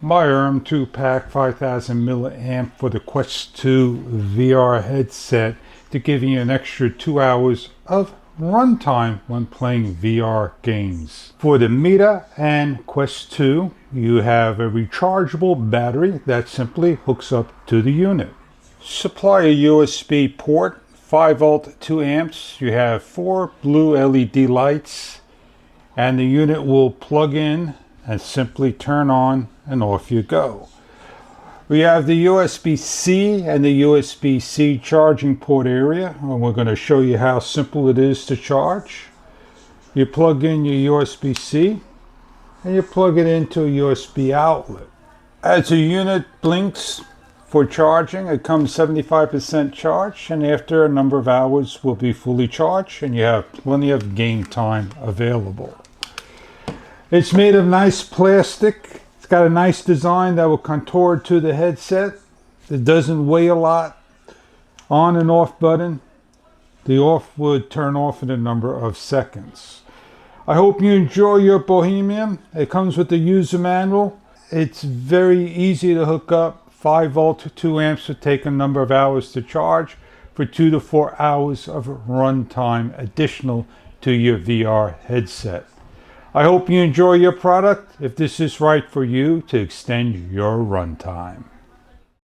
Bioherm 2-pack 5000 milliamp for the Quest 2 VR headset to give you an extra 2 hours of runtime when playing VR games. For the Meta and Quest 2, you have a rechargeable battery that simply hooks up to the unit. Supply a USB port, 5 volt 2 amps. You have 4 blue LED lights and the unit will plug in and simply turn on and off you go. We have the USB-C and the USB-C charging port area, and we're going to show you how simple it is to charge. You plug in your USB-C and you plug it into a USB outlet. As the unit blinks for charging, it comes 75% charged, and after a number of hours will be fully charged and you have plenty of game time available. It's made of nice plastic. It's got a nice design that will contour to the headset. It doesn't weigh a lot. On and off button. The off would turn off in a number of seconds. I hope you enjoy your Bohemian. It comes with the user manual. It's very easy to hook up. 5 volt 2 amps would take a number of hours to charge for 2 to 4 hours of runtime additional to your VR headset. I hope you enjoy your product if this is right for you to extend your runtime.